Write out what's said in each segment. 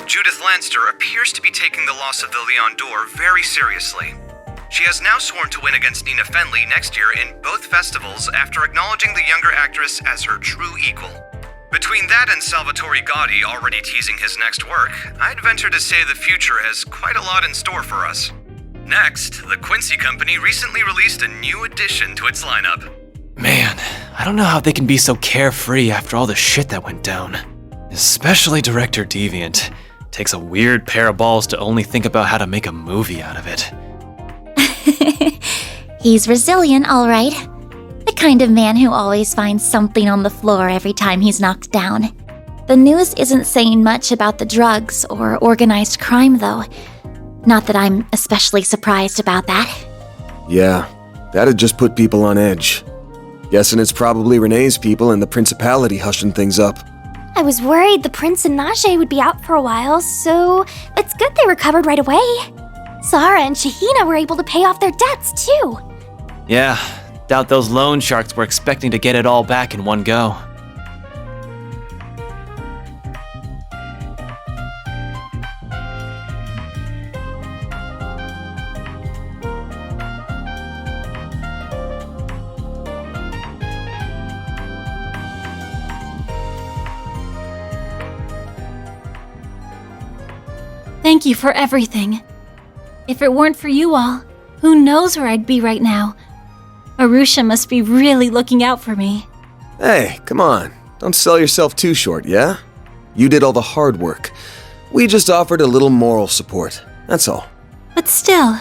Judith Lanster appears to be taking the loss of the Leon d'Or very seriously. She has now sworn to win against Nina Fenley next year in both festivals after acknowledging the younger actress as her true equal. Between that and Salvatore Gaudi already teasing his next work, I'd venture to say the future has quite a lot in store for us. Next, the Quincy Company recently released a new addition to its lineup. Man, I don't know how they can be so carefree after all the shit that went down. Especially Director Deviant. Takes a weird pair of balls to only think about how to make a movie out of it. He's resilient, all right. The kind of man who always finds something on the floor every time he's knocked down. The news isn't saying much about the drugs or organized crime, though. Not that I'm especially surprised about that. Yeah, that'd just put people on edge. Guessing it's probably Renee's people and the Principality hushing things up. I was worried the Prince and Najee would be out for a while, so it's good they recovered right away. Zara and Shahina were able to pay off their debts, too. Yeah, doubt those loan sharks were expecting to get it all back in one go. Thank you for everything. If it weren't for you all, who knows where I'd be right now? Arusha must be really looking out for me. Hey, come on. Don't sell yourself too short, yeah? You did all the hard work. We just offered a little moral support, that's all. But still.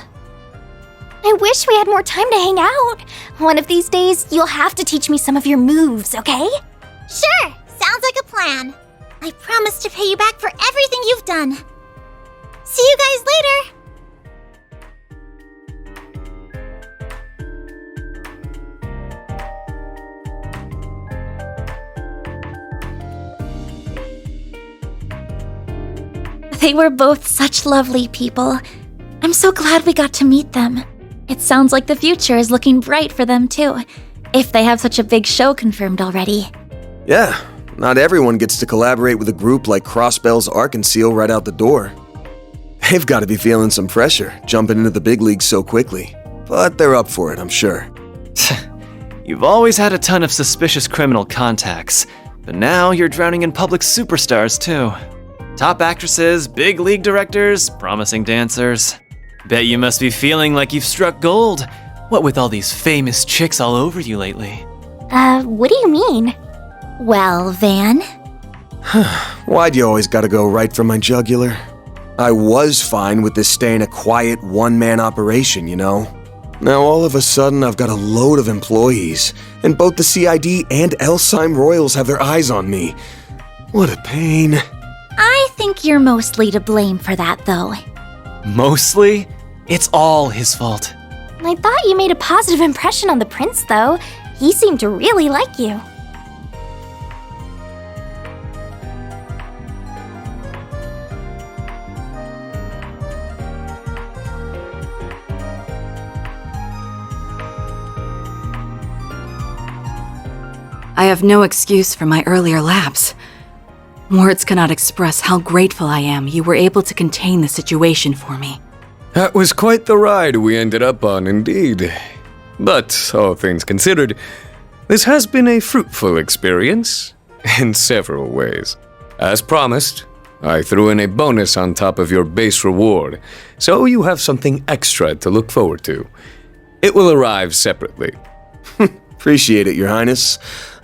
I wish we had more time to hang out. One of these days, you'll have to teach me some of your moves, okay? Sure, sounds like a plan. I promise to pay you back for everything you've done. See you guys later! They were both such lovely people. I'm so glad we got to meet them. It sounds like the future is looking bright for them too, if they have such a big show confirmed already. Yeah, not everyone gets to collaborate with a group like Crossbell's Arkansas right out the door. They've got to be feeling some pressure, jumping into the big leagues so quickly. But they're up for it, I'm sure. You've always had a ton of suspicious criminal contacts, but now you're drowning in public superstars too. Top actresses, big league directors, promising dancers. Bet you must be feeling like you've struck gold. What with all these famous chicks all over you lately? What do you mean? Well, Van? Why'd you always gotta go right for my jugular? I was fine with this staying a quiet one-man operation, you know? Now all of a sudden I've got a load of employees, and both the CID and Elsheim Royals have their eyes on me. What a pain. I think you're mostly to blame for that, though. Mostly? It's all his fault. I thought you made a positive impression on the prince, though. He seemed to really like you. I have no excuse for my earlier lapse. Words cannot express how grateful I am you were able to contain the situation for me. That was quite the ride we ended up on, indeed. But, all things considered, this has been a fruitful experience in several ways. As promised, I threw in a bonus on top of your base reward, so you have something extra to look forward to. It will arrive separately. Appreciate it, Your Highness.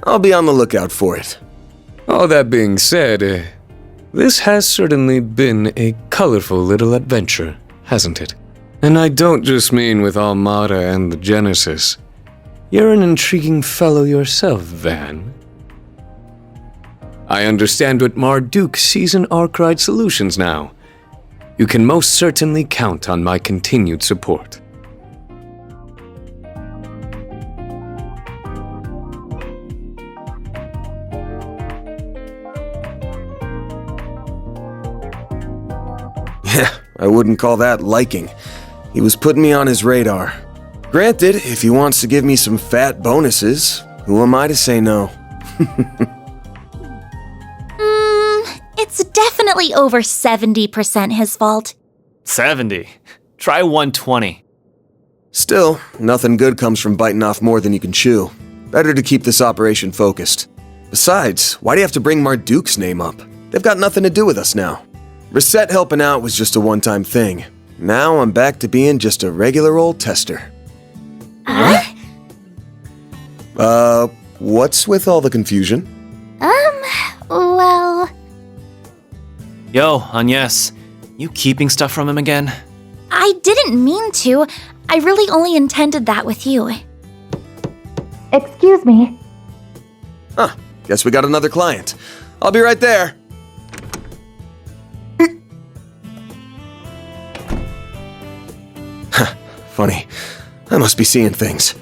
I'll be on the lookout for it. All that being said, this has certainly been a colorful little adventure, hasn't it? And I don't just mean with Armada and the Genesis. You're an intriguing fellow yourself, Van. I understand what Marduk sees in Arkride Solutions now. You can most certainly count on my continued support. Yeah, I wouldn't call that liking. He was putting me on his radar. Granted, if he wants to give me some fat bonuses, who am I to say no? It's definitely over 70% his fault. 70. Try 120. Still, nothing good comes from biting off more than you can chew. Better to keep this operation focused. Besides, why do you have to bring Marduk's name up? They've got nothing to do with us now. Reset helping out was just a one-time thing. Now I'm back to being just a regular old tester. What's with all the confusion? Well... Yo, Agnes, you keeping stuff from him again? I didn't mean to. I really only intended that with you. Excuse me. Huh, guess we got another client. I'll be right there. Funny. I must be seeing things.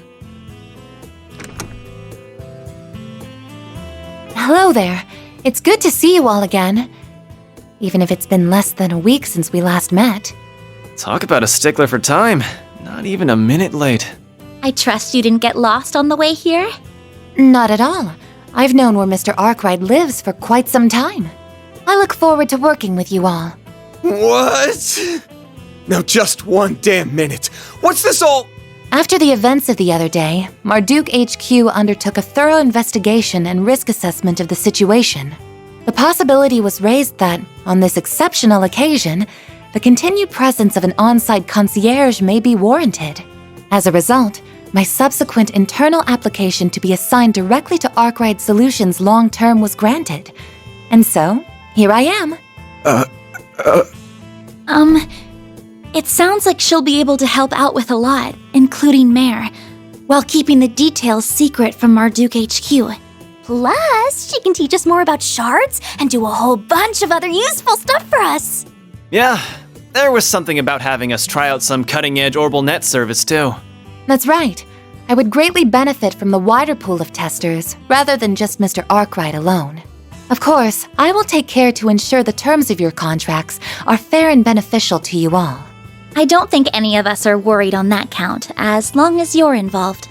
Hello there. It's good to see you all again. Even if it's been less than a week since we last met. Talk about a stickler for time. Not even a minute late. I trust you didn't get lost on the way here? Not at all. I've known where Mr. Arkwright lives for quite some time. I look forward to working with you all. What? Now just one damn minute. What's this all? After the events of the other day, Marduk HQ undertook a thorough investigation and risk assessment of the situation. The possibility was raised that, on this exceptional occasion, the continued presence of an on-site concierge may be warranted. As a result, my subsequent internal application to be assigned directly to Arkwright Solutions long-term was granted. And so, here I am. It sounds like she'll be able to help out with a lot, including Mare, while keeping the details secret from Marduk HQ. Plus, she can teach us more about shards and do a whole bunch of other useful stuff for us. Yeah, there was something about having us try out some cutting-edge Orbital Net service too. That's right. I would greatly benefit from the wider pool of testers, rather than just Mr. Arkwright alone. Of course, I will take care to ensure the terms of your contracts are fair and beneficial to you all. I don't think any of us are worried on that count, as long as you're involved.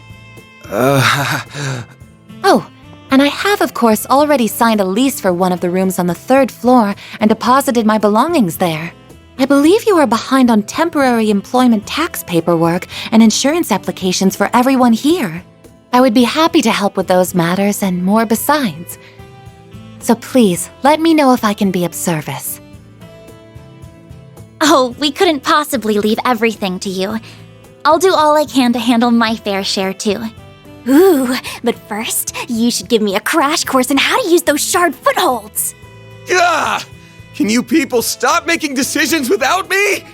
Oh, and I have of course already signed a lease for one of the rooms on the 3rd floor and deposited my belongings there. I believe you are behind on temporary employment tax paperwork and insurance applications for everyone here. I would be happy to help with those matters and more besides. So please, let me know if I can be of service. Oh, we couldn't possibly leave everything to you. I'll do all I can to handle my fair share too. Ooh, but first, you should give me a crash course on how to use those shard footholds. Gah! Can you people stop making decisions without me?